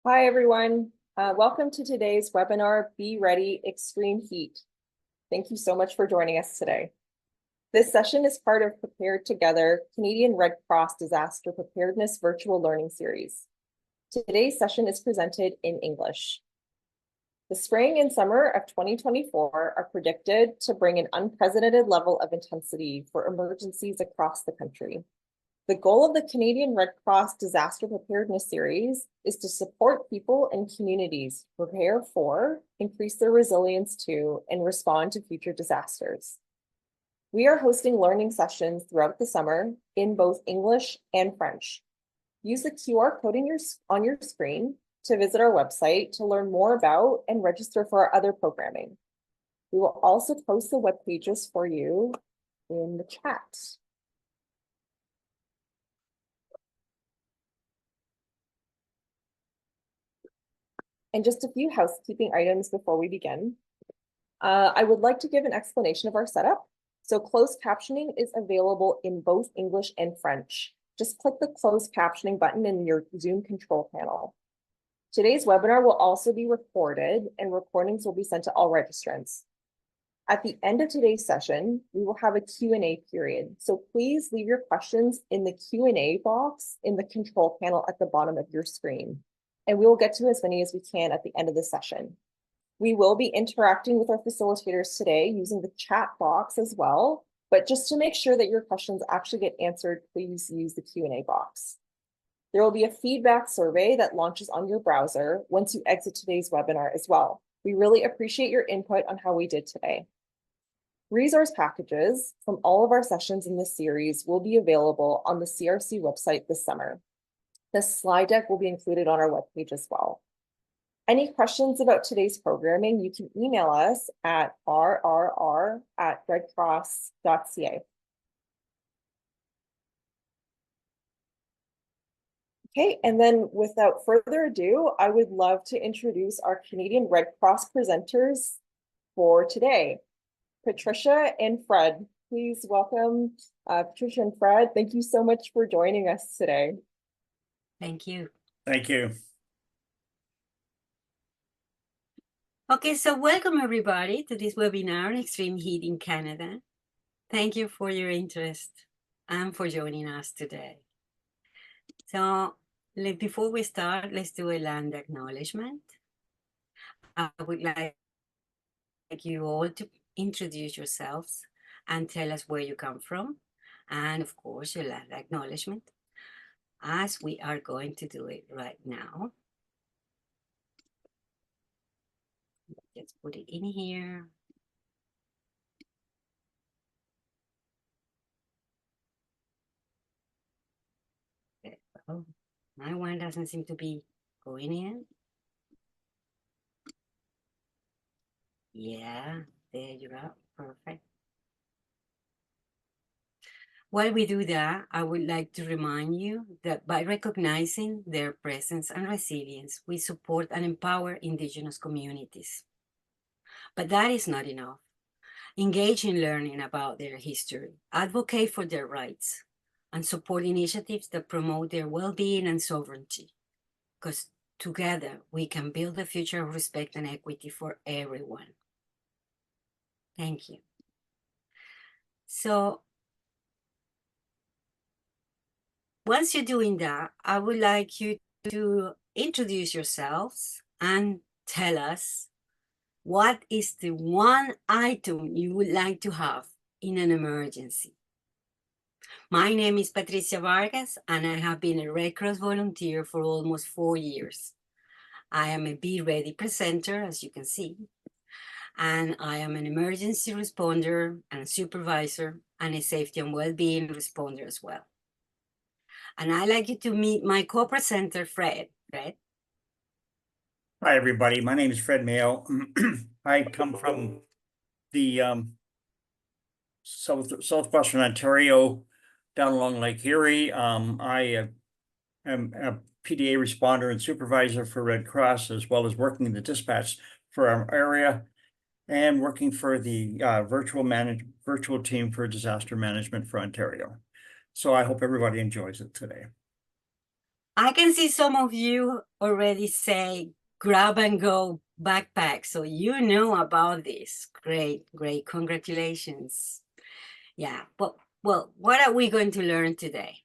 Hi, everyone. Welcome to today's webinar, Be Ready, Extreme Heat. Thank you so much for joining us today. This session is part of Prepared Together, Canadian Red Cross Disaster Preparedness Virtual Learning Series. Today's session is presented in English. The spring and summer of 2024 are predicted to bring an unprecedented level of intensity for emergencies across the country. The goal of the Canadian Red Cross Disaster Preparedness Series is to support people and communities prepare for, increase their resilience to, and respond to future disasters. We are hosting learning sessions throughout the summer in both English and French. Use the QR code on your screen to visit our website to learn more about and register for our other programming. We will also post the web pages for you in the chat. And just a few housekeeping items before we begin. I would like to give an explanation of our setup. So closed captioning is available in both English and French. Just click the closed captioning button in your Zoom control panel. Today's webinar will also be recorded and recordings will be sent to all registrants. At the end of today's session, we will have a Q&A period. So please leave your questions in the Q&A box in the control panel at the bottom of your screen. And we will get to as many as we can at the end of the session. We will be interacting with our facilitators today using the chat box as well, but just to make sure that your questions actually get answered, please use the Q&A box. There will be a feedback survey that launches on your browser once you exit today's webinar as well. We really appreciate your input on how we did today. Resource packages from all of our sessions in this series will be available on the CRC website this summer. The slide deck will be included on our webpage as well. Any questions about today's programming, you can email us at rrr@redcross.ca. Okay, and then without further ado, I would love to introduce our Canadian Red Cross presenters for today. Patricia and Fred, please welcome Patricia and Fred. Thank you so much for joining us today. Thank you. Thank you. Okay, so welcome everybody to this webinar on extreme heat in Canada. Thank you for your interest and for joining us today. So before we start, let's do a land acknowledgement. I would like you all to introduce yourselves and tell us where you come from. And of course, your land acknowledgement, as we are going to do it right now. Let's put it in here. Oh, my one doesn't seem to be going in. Yeah, there you go. Perfect. While we do that, I would like to remind you that by recognizing their presence and resilience, we support and empower Indigenous communities. But that is not enough. Engage in learning about their history, advocate for their rights, and support initiatives that promote their well-being and sovereignty. Because together, we can build a future of respect and equity for everyone. Thank you. So, once you're doing that, I would like you to introduce yourselves and tell us what is the one item you would like to have in an emergency. My name is Patricia Vargas, and I have been a Red Cross volunteer for almost 4 years. I am a Be Ready presenter, as you can see, and I am an emergency responder and supervisor and a safety and well-being responder as well. And I'd like you to meet my co-presenter, Fred. Fred? Hi, everybody. My name is Fred Mayo. I come from the southwestern Ontario, down along Lake Erie. I am a PDA responder and supervisor for Red Cross, as well as working in the dispatch for our area and working for the virtual team for disaster management for Ontario. So I hope everybody enjoys it today. I can see some of you already say grab and go backpack. So you know about this. Great, great. Congratulations. Yeah, but well, what are we going to learn today?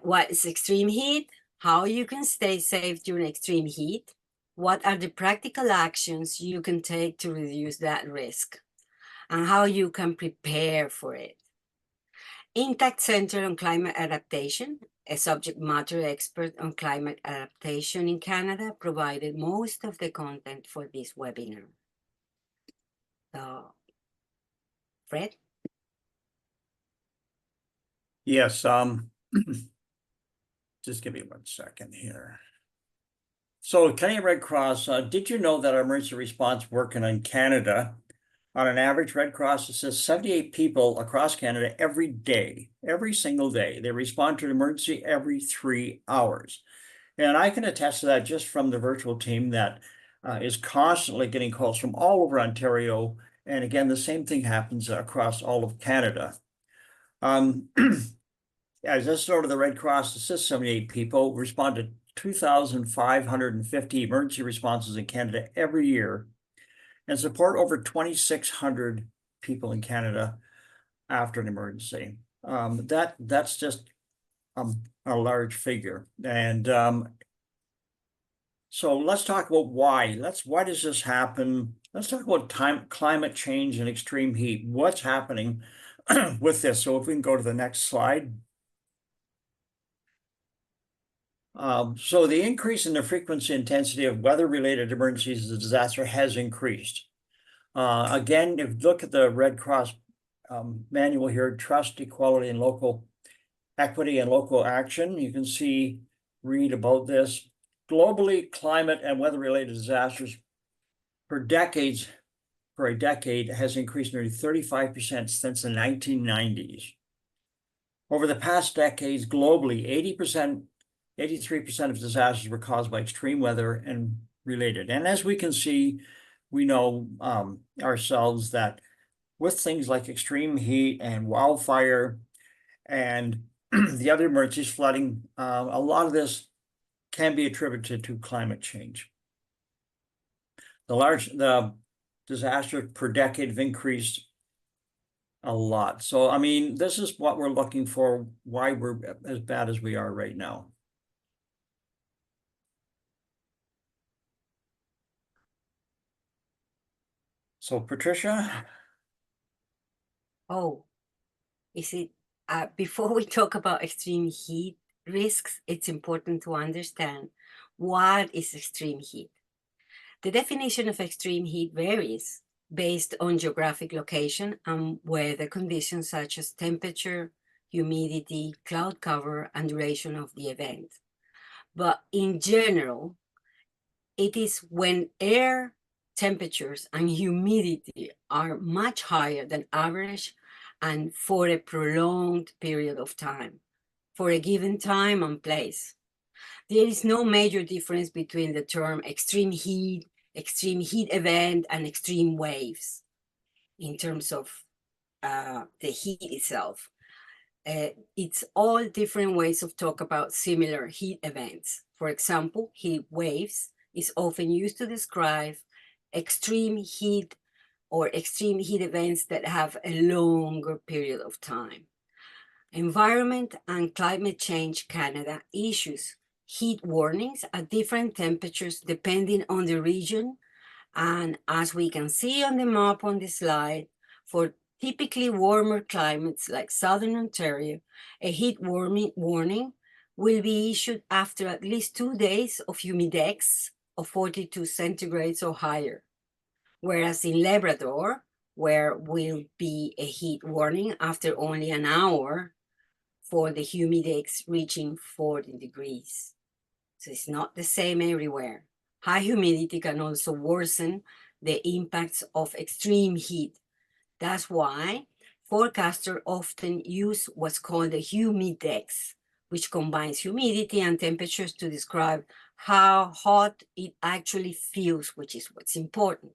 What is extreme heat? How you can stay safe during extreme heat? What are the practical actions you can take to reduce that risk? And how you can prepare for it. Intact Center on Climate Adaptation, a subject matter expert on climate adaptation in Canada, provided most of the content for this webinar. So, Fred? Yes, just give me 1 second here. So Canadian Red Cross, did you know that our emergency response working in Canada, on an average, Red Cross assists 78 people across Canada every day, every single day. They respond to an emergency every 3 hours. And I can attest to that just from the virtual team that is constantly getting calls from all over Ontario. And again, the same thing happens across all of Canada. As this sort of the Red Cross assists 78 people, respond to 2,550 emergency responses in Canada every year, and support over 2,600 people in Canada after an emergency. That's just a large figure. And so let's talk about why. Why does this happen? Let's talk about climate change and extreme heat. What's happening with this? So if we can go to the next slide. So the increase in the frequency and intensity of weather-related emergencies and disaster has increased. Again, if you look at the Red Cross manual here, trust, equality, and local equity and local action, you can read about this. Globally, climate and weather-related disasters for a decade has increased nearly 35% since the 1990s. Over the past decades, globally, 83% of disasters were caused by extreme weather and related. And as we can see, we know ourselves that with things like extreme heat and wildfire and the other emergencies, flooding, a lot of this can be attributed to climate change. The disasters per decade have increased a lot. So, I mean, this is what we're looking for, why we're as bad as we are right now. So, Patricia? Oh, is it, before we talk about extreme heat risks, it's important to understand what is extreme heat. The definition of extreme heat varies based on geographic location and weather conditions such as temperature, humidity, cloud cover, and duration of the event. But in general, it is when air temperatures and humidity are much higher than average and for a prolonged period of time, for a given time and place. There is no major difference between the term extreme heat event, and extreme waves in terms of the heat itself. It's all different ways of talk about similar heat events. For example, heat waves is often used to describe extreme heat or extreme heat events that have a longer period of time. Environment and Climate Change Canada issues heat warnings at different temperatures depending on the region. And as we can see on the map on the slide, for typically warmer climates like Southern Ontario, a heat warning will be issued after at least 2 days of humidex of 42 centigrades or higher. Whereas in Labrador, where will be a heat warning after only an hour for the humidex reaching 40 degrees. So it's not the same everywhere. High humidity can also worsen the impacts of extreme heat. That's why forecasters often use what's called the humidex, which combines humidity and temperatures to describe how hot it actually feels, which is what's important.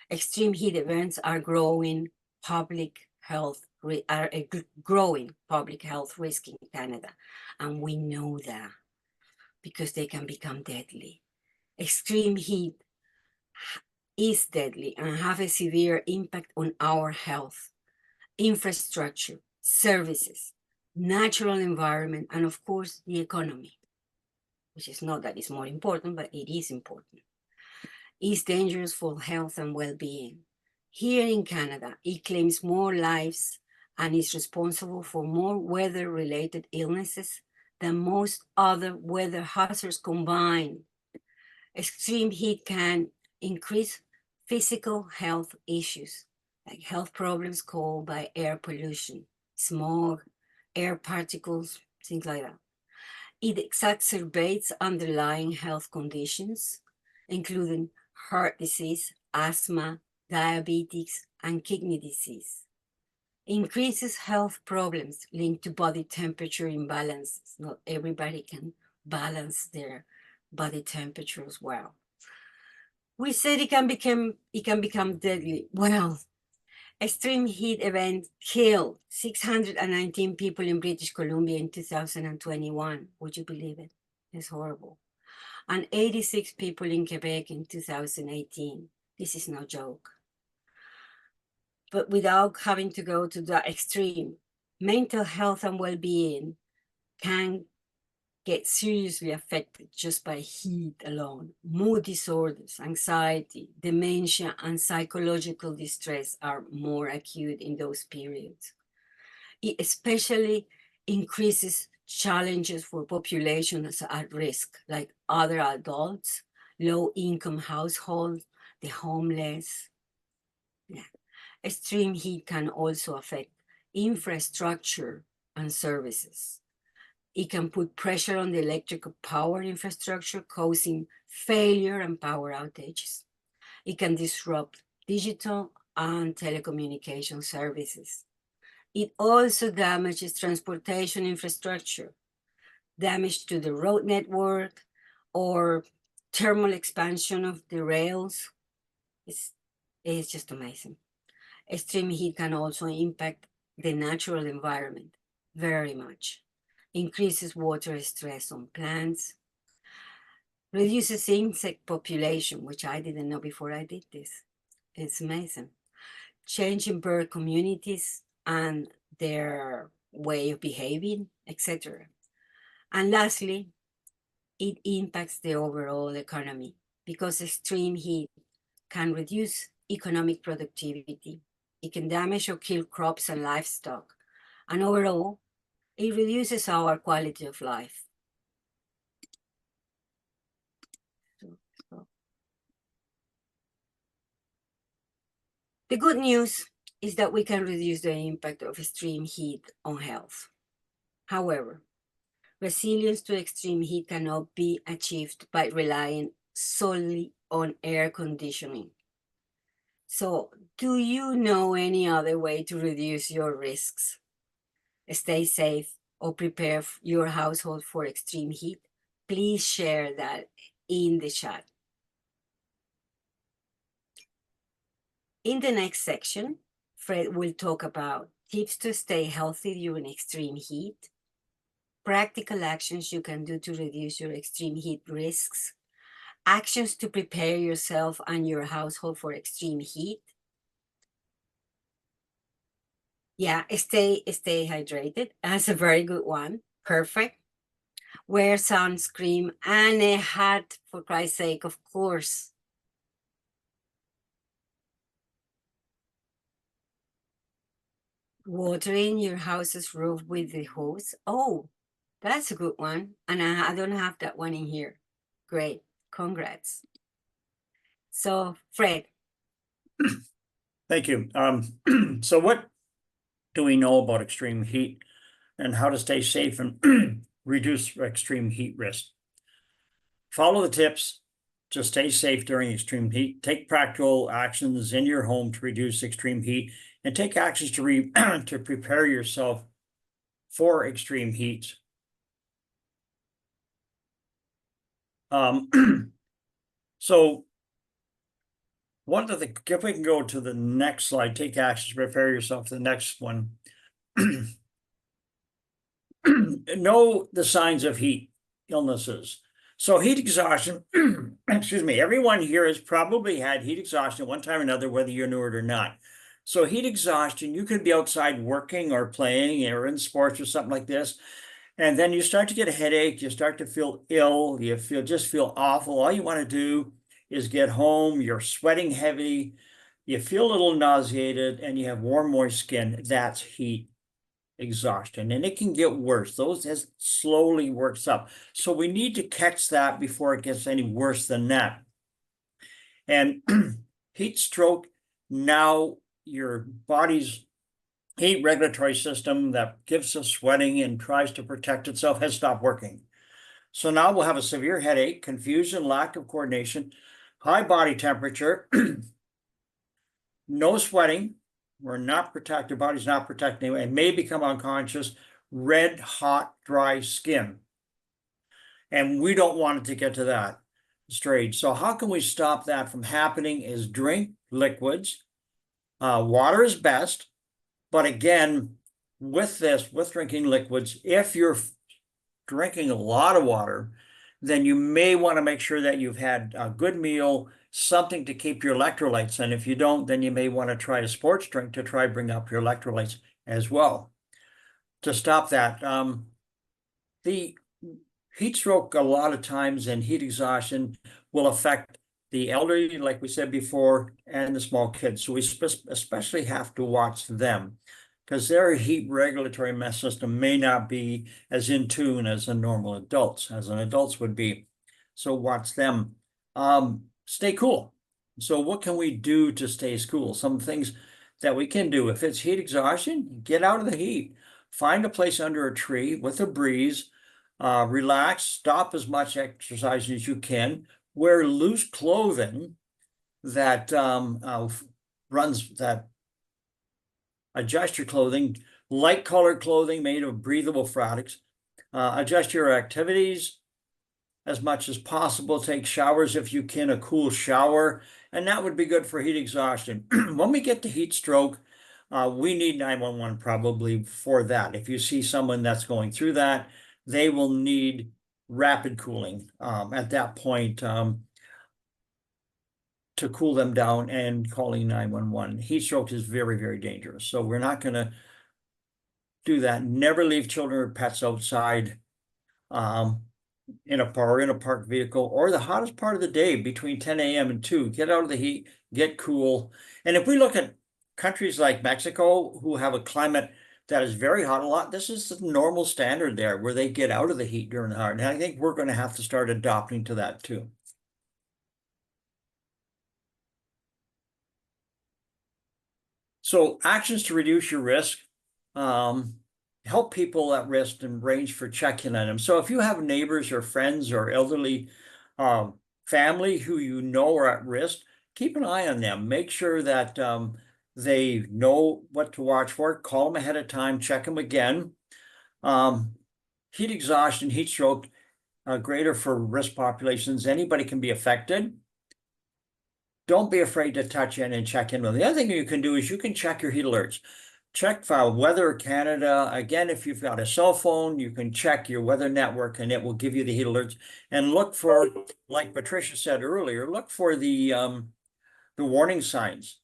Extreme heat events are growing public health are a growing public health risk in Canada. And we know that because they can become deadly. Extreme heat is deadly and have a severe impact on our health, infrastructure, services, natural environment, and of course, the economy, which is not that it's more important, but it is important. It's dangerous for health and well-being. Here in Canada, it claims more lives and is responsible for more weather-related illnesses than most other weather hazards combined. Extreme heat can increase physical health issues, like health problems caused by air pollution, smog, air particles, things like that. It exacerbates underlying health conditions, including heart disease, asthma, diabetes, and kidney disease. Increases health problems linked to body temperature imbalances. Not everybody can balance their body temperature as well. We said it can become deadly. Well, extreme heat event killed 619 people in British Columbia in 2021. Would you believe it? It's horrible. And 86 people in Quebec in 2018. This is no joke. But without having to go to the extreme, mental health and well-being can get seriously affected just by heat alone. Mood disorders, anxiety, dementia, and psychological distress are more acute in those periods. It especially increases challenges for populations at risk, like other adults, low-income households, the homeless. Yeah. Extreme heat can also affect infrastructure and services. It can put pressure on the electrical power infrastructure, causing failure and power outages. It can disrupt digital and telecommunication services. It also damages transportation infrastructure, damage to the road network, or thermal expansion of the rails. It's just amazing. Extreme heat can also impact the natural environment very much. Increases water stress on plants, reduces insect population, which I didn't know before I did this. It's amazing. Changing bird communities and their way of behaving, etc. And lastly, it impacts the overall economy because extreme heat can reduce economic productivity. It can damage or kill crops and livestock. And overall, it reduces our quality of life. The good news is that we can reduce the impact of extreme heat on health. However, resilience to extreme heat cannot be achieved by relying solely on air conditioning. So, do you know any other way to reduce your risks? Stay safe or prepare your household for extreme heat? Please share that in the chat. In the next section, Fred will talk about tips to stay healthy during extreme heat, practical actions you can do to reduce your extreme heat risks, actions to prepare yourself and your household for extreme heat. Yeah, stay hydrated. That's a very good one. Perfect. Wear sunscreen and a hat, for Christ's sake, of course. Watering your house's roof with the hose. Oh, that's a good one. And I don't have that one in here. Great. Congrats. So, Fred. Thank you. So what do we know about extreme heat and how to stay safe and reduce extreme heat risk? Follow the tips to stay safe during extreme heat. Take practical actions in your home to reduce extreme heat, and take actions to to prepare yourself for extreme heat. So one of the, if we can go to the next slide, take actions to prepare yourself for the next one. know the signs of heat illnesses. So heat exhaustion, excuse me, everyone here has probably had heat exhaustion at one time or another, whether you knew it or not. So heat exhaustion, you could be outside working or playing or in sports or something like this. And then you start to get a headache, you start to feel ill, you just feel awful. All you want to do is get home, you're sweating heavy, you feel a little nauseated, and you have warm, moist skin. That's heat exhaustion, and it can get worse. Those as slowly works up. So we need to catch that before it gets any worse than that. And heat stroke, now your body's heat regulatory system that gives us sweating and tries to protect itself has stopped working. So now we'll have a severe headache, confusion, lack of coordination, high body temperature, no sweating. We're not protected, body's not protected anyway, and may become unconscious, red, hot, dry skin. And we don't want it to get to that stage. So how can we stop that from happening is drink liquids. Water is best. But again, with drinking liquids, if you're drinking a lot of water, then you may want to make sure that you've had a good meal, something to keep your electrolytes. And if you don't, then you may want to try a sports drink to try bring up your electrolytes as well. To stop that, the heat stroke a lot of times and heat exhaustion will affect the elderly, like we said before, and the small kids. So we especially have to watch them because their heat regulatory system may not be as in tune as a normal adults, as an adults would be. So watch them. Stay cool. So what can we do to stay cool? Some things that we can do. If it's heat exhaustion, get out of the heat. Find a place under a tree with a breeze. Relax, stop as much exercise as you can. Wear loose clothing that adjust your clothing, light colored clothing made of breathable fabrics. Adjust your activities as much as possible. Take showers if you can, a cool shower, and that would be good for heat exhaustion. When we get to heat stroke, we need 911 probably for that. If you see someone that's going through that, they will need rapid cooling at that point to cool them down and calling 911. Heat stroke is very, very dangerous. So we're not going to do that. Never leave children or pets outside in a park vehicle or the hottest part of the day between 10 a.m. and 2. Get out of the heat, get cool. And if we look at countries like Mexico who have a climate that is very hot a lot, this is the normal standard there where they get out of the heat during the hot. And I think we're going to have to start adopting to that too. So actions to reduce your risk, help people at risk and arrange for check-in on them. So if you have neighbors or friends or elderly family who you know are at risk, keep an eye on them. Make sure that they know what to watch for. Call them ahead of time, check them again. Heat exhaustion, heat stroke, greater for risk populations. Anybody can be affected. Don't be afraid to touch in and check in with them. The other thing you can do is you can check your heat alerts. Check for Weather Canada. Again, if you've got a cell phone, you can check your weather network and it will give you the heat alerts. And look for, like Patricia said earlier, look for the warning signs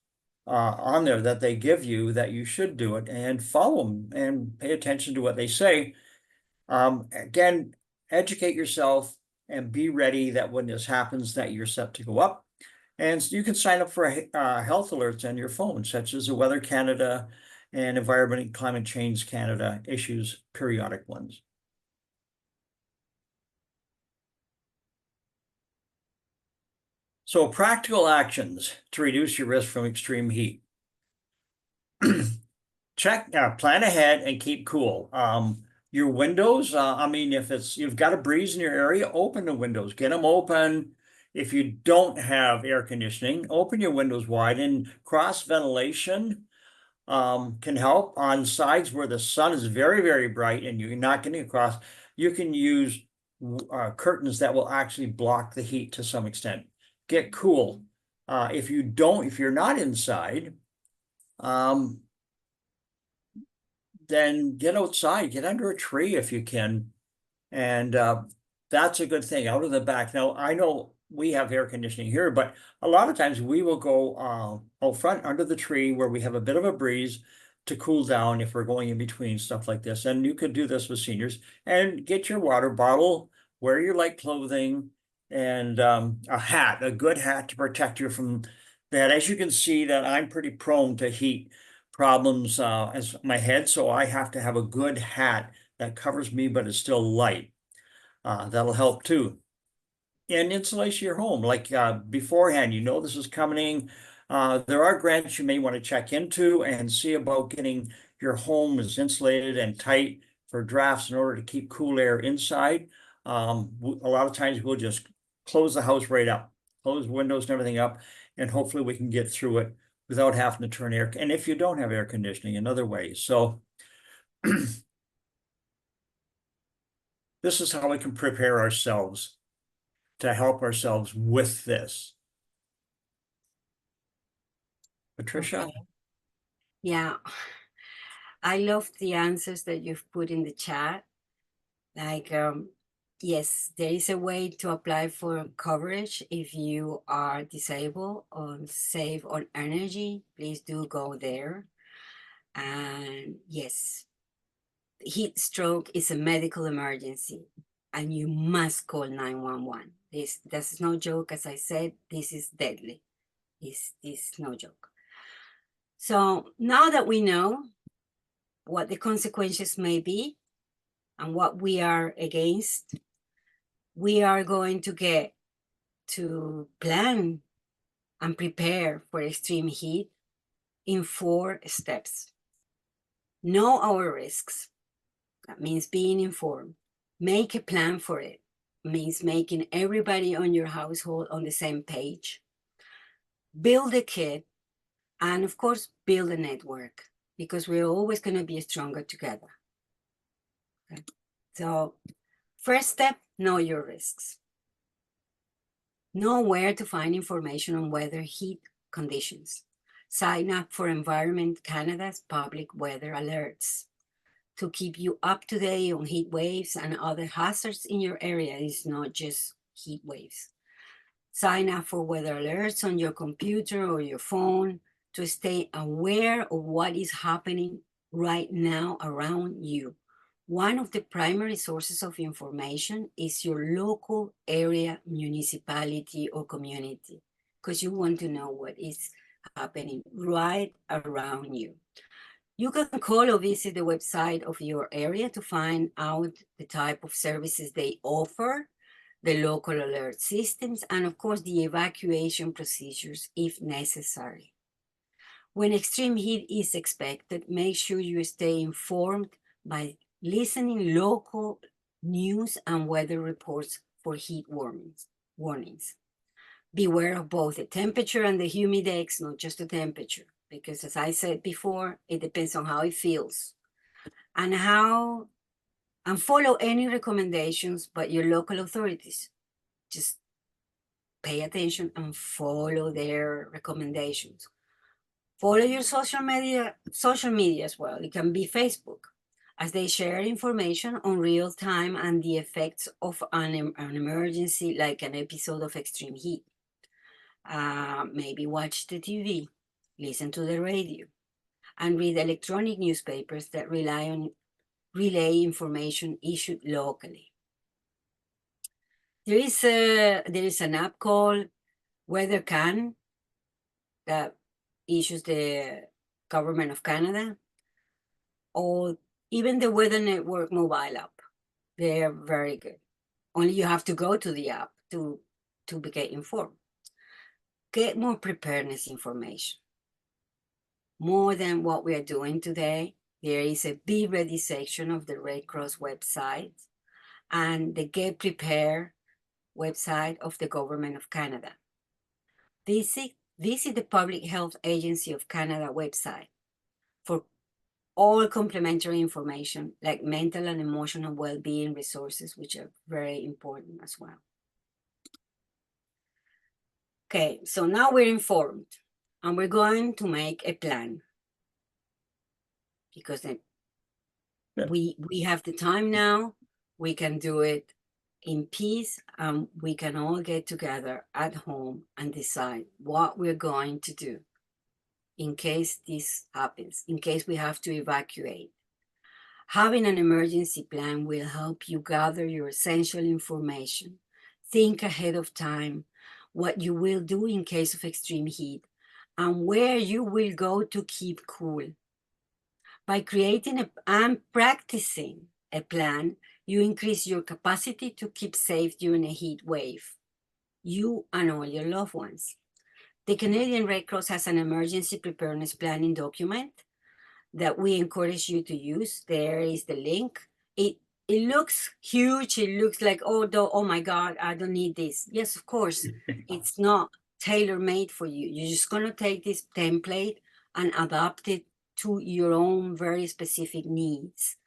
on there that they give you that you should do it and follow them and pay attention to what they say. Again, educate yourself and be ready that when this happens that you're set to go up. And you can sign up for health alerts on your phone, such as the Weather Canada and Environment and Climate Change Canada issues periodic ones. So practical actions to reduce your risk from extreme heat. Plan ahead and keep cool. Your windows, I mean, if you've got a breeze in your area, open the windows, get them open. If you don't have air conditioning, open your windows wide, and cross ventilation can help on sides where the sun is very, very bright and you're not getting across. You can use curtains that will actually block the heat to some extent. Get cool. If you're not inside, then get outside, get under a tree if you can. And that's a good thing, out of the back. Now, I know we have air conditioning here, but a lot of times we will go out front under the tree where we have a bit of a breeze to cool down if we're going in between stuff like this. And you could do this with seniors and get your water bottle, wear your light clothing, and a hat, a good hat to protect you from that. As you can see, that I'm pretty prone to heat problems as my head, so I have to have a good hat that covers me, but it's still light. That'll help too. And insulation your home, like beforehand, you know this is coming. There are grants you may want to check into and see about getting your home as insulated and tight for drafts in order to keep cool air inside. A lot of times we'll just close the house right up, close windows and everything up, and hopefully we can get through it without having to turn air. And if you don't have air conditioning, in other ways. So this is how we can prepare ourselves to help ourselves with this. Patricia? Okay. Yeah, I love the answers that you've put in the chat. Like, yes, there is a way to apply for coverage if you are disabled or save on energy. Please do go there. And yes, heat stroke is a medical emergency and you must call 911. This is no joke. As I said, this is deadly. This is no joke. So now that we know what the consequences may be and what we are against, we are going to get to plan and prepare for extreme heat in 4 steps. Know our risks. That means being informed. Make a plan for it. Means making everybody on your household on the same page. Build a kit, and of course, build a network, because we're always going to be stronger together. Okay? So, first step, know your risks. Know where to find information on weather heat conditions. Sign up for Environment Canada's public weather alerts to keep you up to date on heat waves and other hazards in your area. It's not just heat waves. Sign up for weather alerts on your computer or your phone to stay aware of what is happening right now around you. One of the primary sources of information is your local area, municipality, or community, because you want to know what is happening right around you. You can call or visit the website of your area to find out the type of services they offer, the local alert systems, and of course the evacuation procedures if necessary. When extreme heat is expected, make sure you stay informed by listening local news and weather reports for heat warnings. Beware of both the temperature and the humidex, not just the temperature, because as I said before, it depends on how it feels. And follow any recommendations by your local authorities. Just pay attention and follow their recommendations. Follow your social media as well. It can be Facebook, as they share information on real time and the effects of an emergency, like an episode of extreme heat. Maybe watch the TV, listen to the radio, and read electronic newspapers that relay information issued locally. There is an app called WeatherCan that issues the Government of Canada, or even the Weather Network mobile app. They are very good. Only you have to go to the app to get informed. Get more preparedness information. More than what we are doing today, there is a Be Ready section of the Red Cross website and the Get Prepared website of the Government of Canada. Visit the Public Health Agency of Canada website for all complementary information like mental and emotional well-being resources, which are very important as well. Okay, so now we're informed and we're going to make a plan, because Yeah. We have the time now. We can do it in peace, and we can all get together at home and decide what we're going to do in case this happens, in case we have to evacuate. Having an emergency plan will help you gather your essential information, think ahead of time what you will do in case of extreme heat, and where you will go to keep cool. By creating and practicing a plan, you increase your capacity to keep safe during a heat wave, you and all your loved ones. The Canadian Red Cross has an emergency preparedness planning document that we encourage you to use. There is the link. It looks huge. It looks like, oh my God, I don't need this. Yes, of course, it's not tailor-made for you. You're just gonna take this template and adapt it to your own very specific needs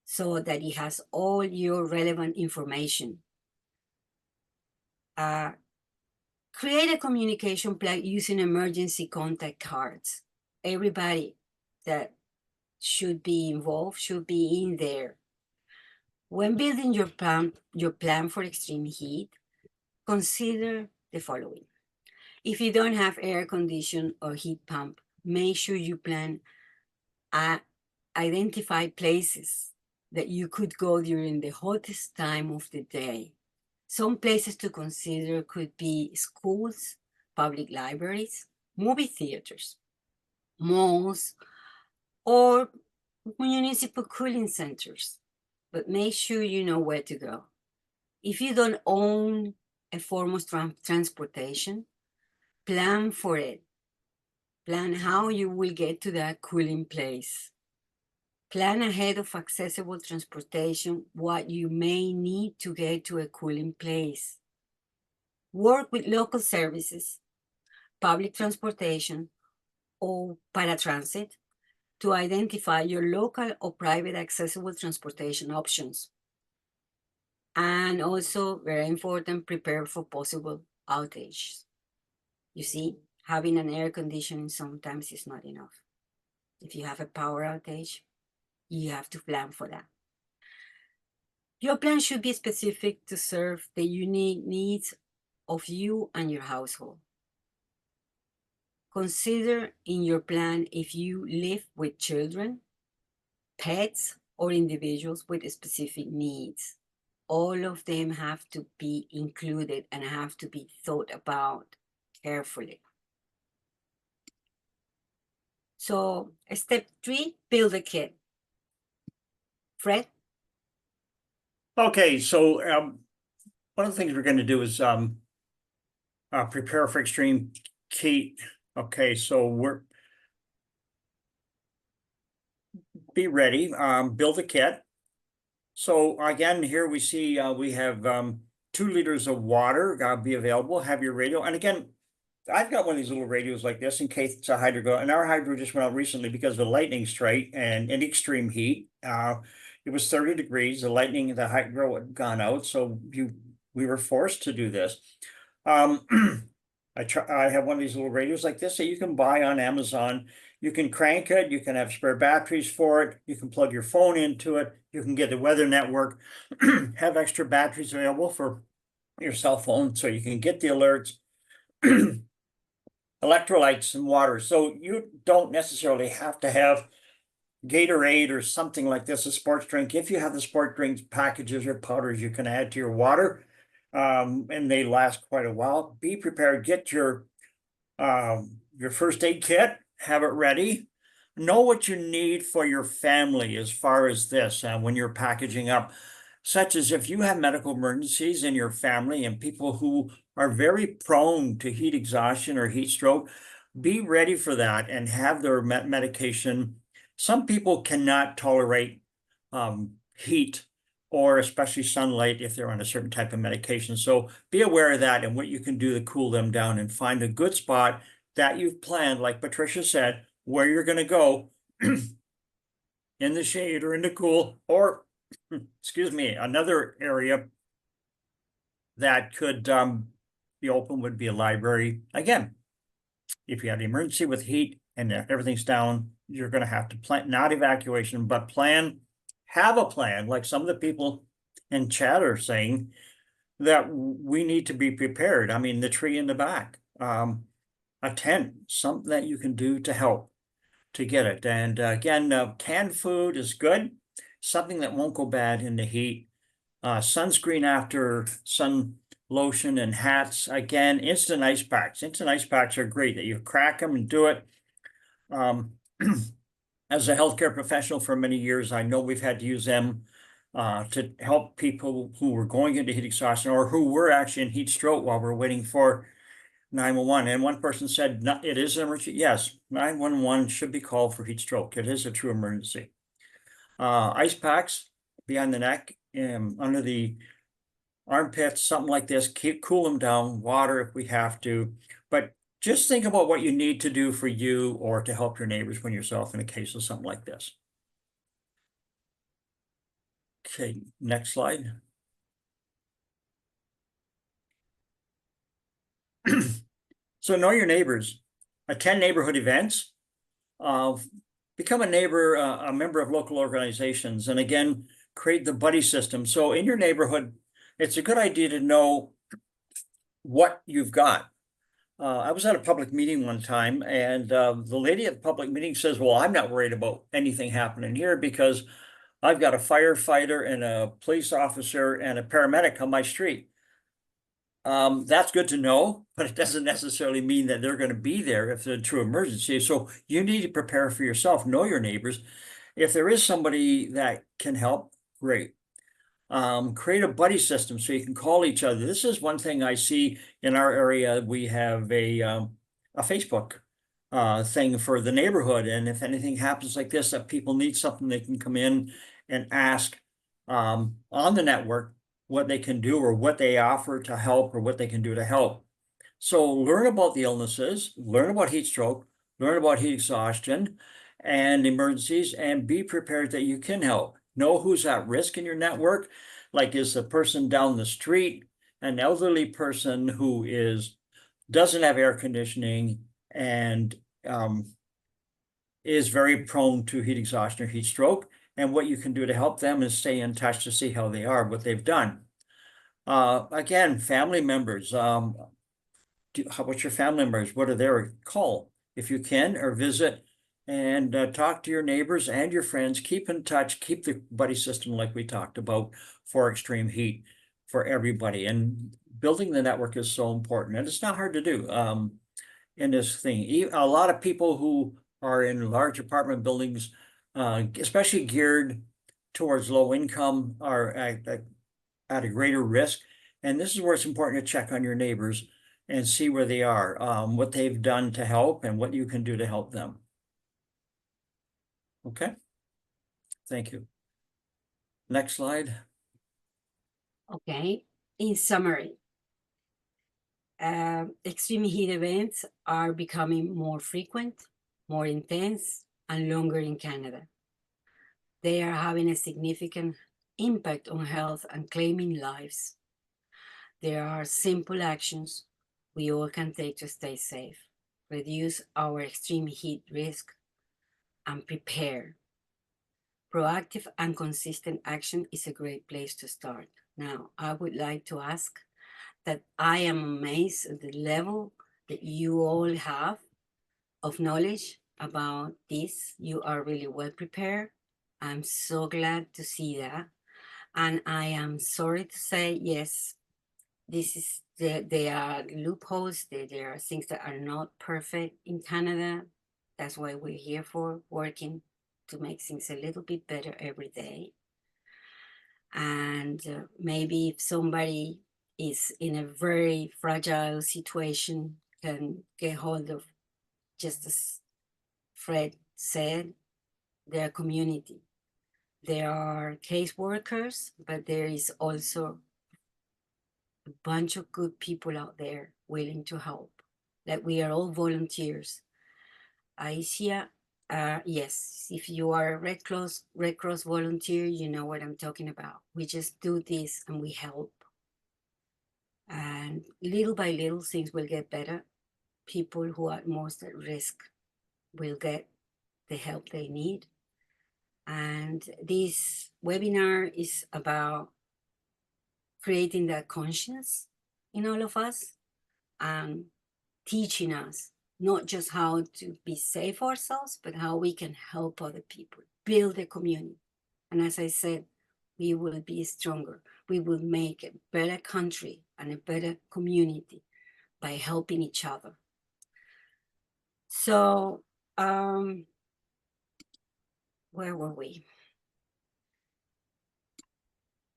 so that it has all your relevant information. Create a communication plan using emergency contact cards. Everybody that should be involved should be in there. When building your plan for extreme heat, consider the following. If you don't have air condition or heat pump, make sure you plan identify places that you could go during the hottest time of the day. Some places to consider could be schools, public libraries, movie theaters, malls, or municipal cooling centers. But make sure you know where to go. If you don't own a form of transportation, plan for it. Plan how you will get to that cooling place. Plan ahead of accessible transportation what you may need to get to a cooling place. Work with local services, public transportation, or paratransit to identify your local or private accessible transportation options. And also, very important, prepare for possible outages. You see, having an air conditioning sometimes is not enough. If you have a power outage, you have to plan for that. Your plan should be specific to serve the unique needs of you and your household. Consider in your plan if you live with children, pets, or individuals with specific needs. All of them have to be included and have to be thought about carefully. So, step 3, build a kit. Fred? Okay, so one of the things we're going to do is prepare for extreme heat. Okay, so be ready. Build a kit. So again, here we see we have 2 liters of water be available. Have your radio, and again, I've got one of these little radios like this in case it's a hydro go. And our hydro just went out recently because of the lightning strike and extreme heat. It was 30 degrees. The hydro had gone out, so we were forced to do this. I have one of these little radios like this that you can buy on Amazon. You can crank it. You can have spare batteries for it. You can plug your phone into it. You can get the weather network. Have extra batteries available for your cell phone so you can get the alerts. Electrolytes and water. So you don't necessarily have to have Gatorade or something like this, a sports drink. If you have the sport drinks packages or powders you can add to your water, and they last quite a while. Be prepared. Get your first aid kit. Have it ready. Know what you need for your family as far as this when you're packaging up, such as if you have medical emergencies in your family and people who are very prone to heat exhaustion or heat stroke, be ready for that and have their medication. Some people cannot tolerate heat or especially sunlight if they're on a certain type of medication. So be aware of that and what you can do to cool them down and find a good spot that you've planned, like Patricia said, where you're going to go in the shade or in the cool, or excuse me, another area that could be open would be a library. Again, if you had an emergency with heat and everything's down, you're going to have to plan, not evacuation, but plan have a plan, like some of the people in chat are saying, that we need to be prepared. I mean, the tree in the back, a tent, something that you can do to help to get it. And again, canned food is good, something that won't go bad in the heat. Sunscreen after sun lotion and hats. Again, instant ice packs. Instant ice packs are great that you crack them and do it. As a healthcare professional for many years, I know we've had to use them to help people who were going into heat exhaustion or who were actually in heat stroke while we're waiting for 911. And one person said, it is an emergency. Yes, 911 should be called for heat stroke. It is a true emergency. Ice packs behind the neck and under the armpits, something like this, cool them down, water if we have to. But just think about what you need to do for you or to help your neighbors when yourself in a case of something like this. Okay, next slide. So know your neighbors, attend neighborhood events, become a neighbor, a member of local organizations, and again, create the buddy system. So in your neighborhood, it's a good idea to know what you've got. I was at a public meeting one time, and the lady at the public meeting says, well, I'm not worried about anything happening here because I've got a firefighter and a police officer and a paramedic on my street. That's good to know, but it doesn't necessarily mean that they're going to be there if there's a true emergency. So you need to prepare for yourself, know your neighbors. If there is somebody that can help, great. Create a buddy system so you can call each other. This is one thing I see in our area. We have a Facebook thing for the neighborhood. And if anything happens like this, that people need something, they can come in and ask on the network what they can do or what they offer to help or what they can do to help. So learn about the illnesses, learn about heat stroke, learn about heat exhaustion and emergencies, and be prepared that you can help. Know who's at risk in your network. Like, is the person down the street an elderly person who doesn't have air conditioning and is very prone to heat exhaustion or heat stroke? And what you can do to help them is stay in touch to see how they are, what they've done. Again, family members. How about your family members? What are their call if you can, or visit and talk to your neighbors and your friends. Keep in touch. Keep the buddy system like we talked about for extreme heat for everybody. And building the network is so important, and it's not hard to do in this thing. A lot of people who are in large apartment buildings, especially geared towards low income, are at a greater risk. And this is where it's important to check on your neighbors and see where they are, what they've done to help and what you can do to help them. Okay, thank you. Next slide. Okay, in summary, extreme heat events are becoming more frequent, more intense, and longer in Canada. They are having a significant impact on health and claiming lives. There are simple actions we all can take to stay safe, reduce our extreme heat risk, and prepare. Proactive and consistent action is a great place to start. Now, I would like to ask that I am amazed at the level that you all have of knowledge about this. You are really well prepared. I'm so glad to see that. And I am sorry to say, yes, there are loopholes, there are things that are not perfect in Canada. That's why we're here for, working to make things a little bit better every day. And maybe if somebody is in a very fragile situation, can get hold of, just as Fred said, their community. There are caseworkers, but there is also a bunch of good people out there willing to help. That we are all volunteers. Aisha, yes, if you are a Red Cross volunteer, you know what I'm talking about. We just do this and we help. And little by little, things will get better. People who are most at risk will get the help they need. And this webinar is about creating that conscience in all of us and teaching us not just how to be safe ourselves, but how we can help other people, build a community. And as I said, we will be stronger. We will make a better country and a better community by helping each other. So, where were we?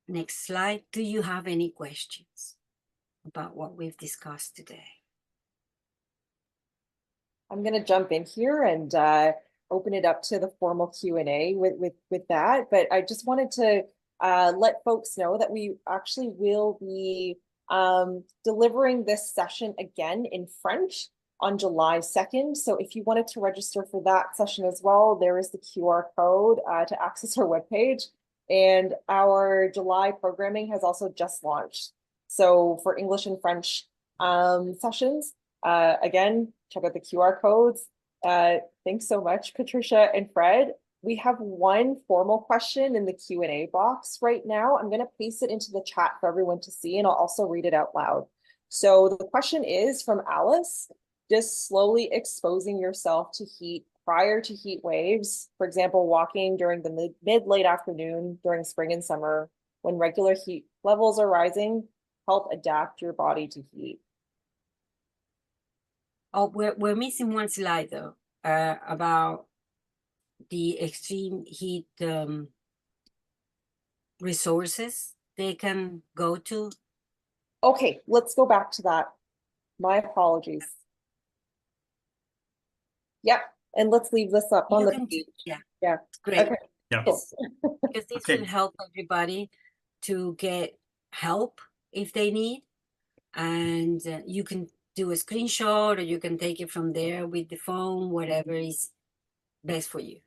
Next slide. Do you have any questions about what we've discussed today? I'm going to jump in here and open it up to the formal Q&A with that. But I just wanted to let folks know that we actually will be delivering this session again in French on July 2nd. So if you wanted to register for that session as well, there is the QR code to access our webpage. And our July programming has also just launched. So for English and French sessions, again, check out the QR codes. Thanks so much, Patricia and Fred. We have one formal question in the Q&A box right now. I'm going to paste it into the chat for everyone to see, and I'll also read it out loud. So the question is from Alice: does slowly exposing yourself to heat prior to heat waves, for example, walking during the mid-late afternoon during spring and summer when regular heat levels are rising, help adapt your body to heat? Oh, we're missing one slide though, about the extreme heat resources they can go to. Okay, let's go back to that. My apologies. Yep, and let's leave this up on You the can, page. yeah, Yeah, great. okay. Yeah. Cool. Because this Okay. will help everybody to get help if they need. And you can do a screenshot, or you can take it from there with the phone, whatever is best for you.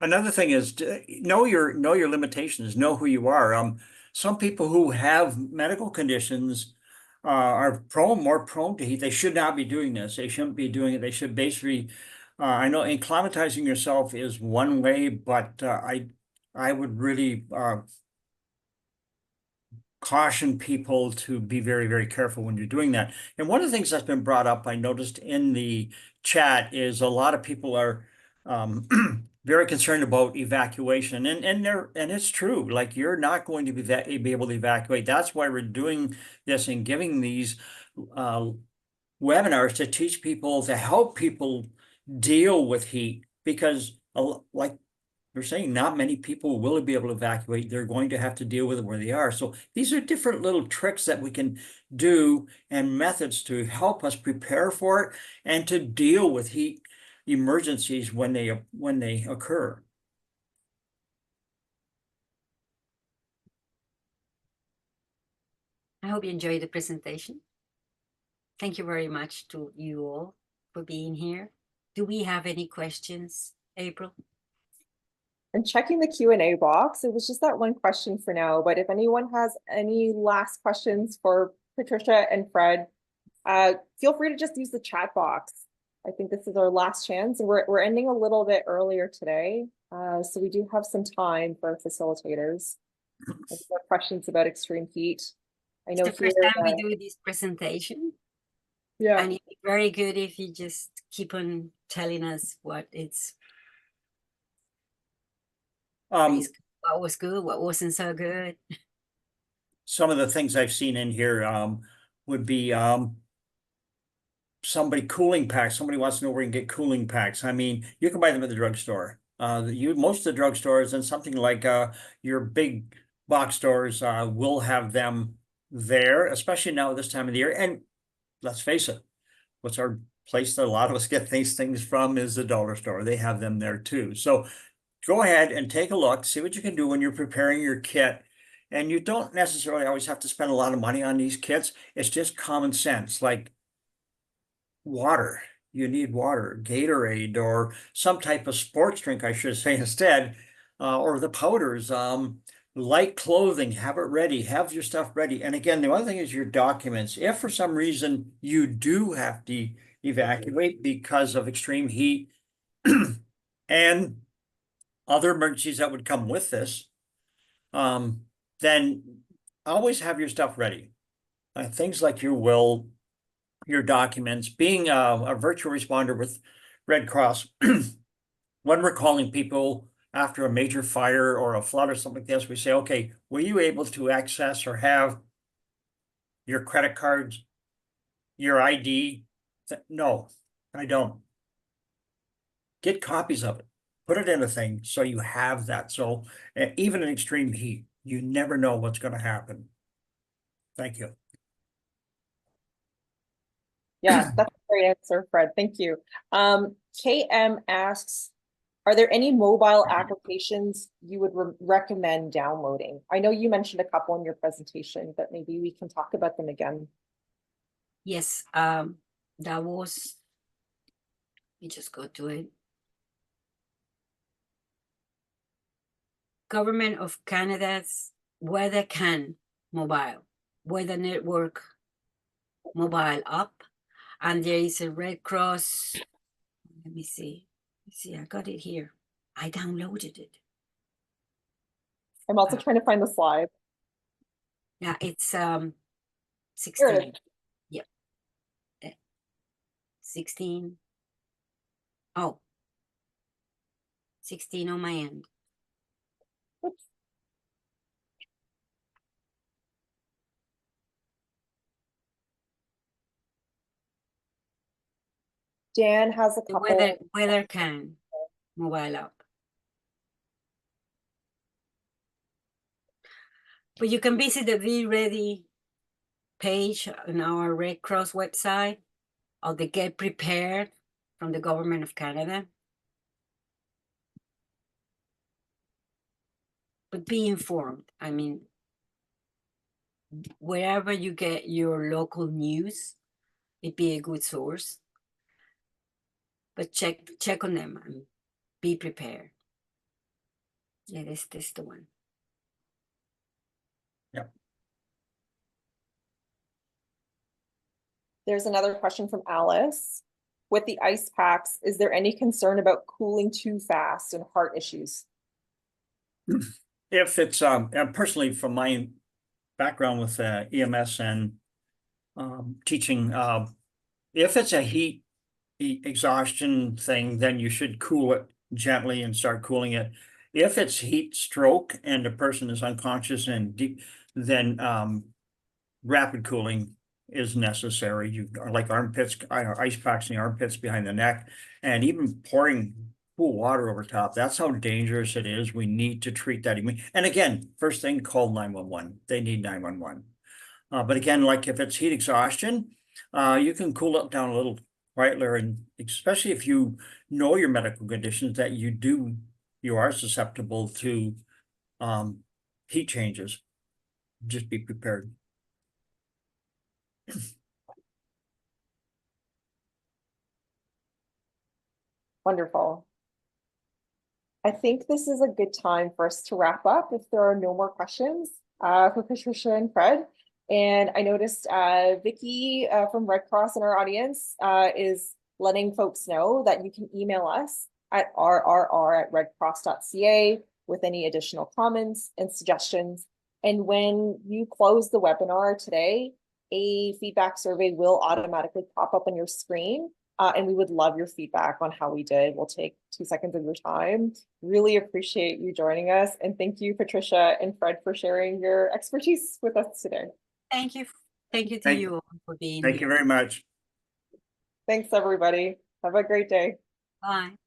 Another thing is know your limitations, know who you are. Some people who have medical conditions are more prone to heat. They should not be doing this. They shouldn't be doing it. They should basically, I know acclimatizing yourself is one way, but I would really caution people to be very, very careful when you're doing that. And one of the things that's been brought up, I noticed in the chat, is a lot of people are very concerned about evacuation, and it's true. Like, you're not going to be able to evacuate. That's why we're doing this and giving these webinars to teach people, to help people deal with heat, because like you're saying, not many people will be able to evacuate. They're going to have to deal with it where they are. So these are different little tricks that we can do and methods to help us prepare for it and to deal with heat emergencies when they occur. I hope you enjoyed the presentation. Thank you very much to you all for being here. Do we have any questions, April? And checking the Q&A box, it was just that one question for now, but if anyone has any last questions for Patricia and Fred, feel free to just use the chat box. I think this is our last chance, and we're ending a little bit earlier today, so we do have some time for facilitators. If there are questions about extreme heat. I know It's the first time we do this presentation. Yeah. And it'd be very good if you just keep on telling us what what was good, what wasn't so good. Some of the things I've seen in here would be cooling packs. Somebody wants to know where you can get cooling packs. I mean, you can buy them at the drugstore. Most of the drugstores and something like your big box stores will have them there, especially now this time of the year. And let's face it, what's our place that a lot of us get these things from is the dollar store. They have them there too. So go ahead and take a look, see what you can do when you're preparing your kit. And you don't necessarily always have to spend a lot of money on these kits. It's just common sense, like water. You need water, Gatorade, or some type of sports drink, I should say, instead, or the powders. Light clothing, have it ready, have your stuff ready. And again, the other thing is your documents. If for some reason you do have to evacuate because of extreme heat and other emergencies that would come with this, then always have your stuff ready. Things like your will, your documents, being a virtual responder with Red Cross, when we're calling people after a major fire or a flood or something like this, we say, okay, were you able to access or have your credit cards, your ID? No, I don't. Get copies of it. Put it in a thing so you have that. So even in extreme heat, you never know what's going to happen. Thank you. Yeah, that's a great answer, Fred. Thank you. KM asks, are there any mobile applications you would recommend downloading? I know you mentioned a couple in your presentation, but maybe we can talk about them again. Yes, that was, let me just go to it. Government of Canada's Weather Can mobile, Weather Network mobile app. And there is a Red Cross, let me see, I got it here. I downloaded it. I'm also trying to find the slide. Yeah, it's Here it 16. is. Yep. 16. Oh, 16 on my end. Oops. Dan has a The couple. Weather Can mobile app. But you can visit the Be Ready page on our Red Cross website, or the Get Prepared from the Government of Canada. But be informed. I mean, wherever you get your local news, it'd be a good source. But check on them and be prepared. Yeah, this is the one. Yep. There's another question from Alice. With the ice packs, is there any concern about cooling too fast and heart issues? If it's personally from my background with EMS and teaching, if it's a heat exhaustion thing, then you should cool it gently and start cooling it. If it's heat stroke and the person is unconscious and deep, then rapid cooling is necessary. You are like armpits, ice packs in the armpits behind the neck, and even pouring cool water over top. That's how dangerous it is. We need to treat that. And again, first thing, call 911. They need 911. But again, like if it's heat exhaustion, you can cool it down a little quietly, and especially if you know your medical conditions that you are susceptible to heat changes. Just be prepared. Wonderful. I think this is a good time for us to wrap up if there are no more questions for Patricia and Fred. And I noticed Vicky from Red Cross in our audience is letting folks know that you can email us at rrr@redcross.ca with any additional comments and suggestions. And when you close the webinar today, a feedback survey will automatically pop up on your screen. And we would love your feedback on how we did. We'll take 2 seconds of your time. Really appreciate you joining us. And thank you, Patricia and Fred, for sharing your expertise with us today. Thank you. Thank you to you all for being here. Thank you very much. Thanks, everybody. Have a great day. Bye.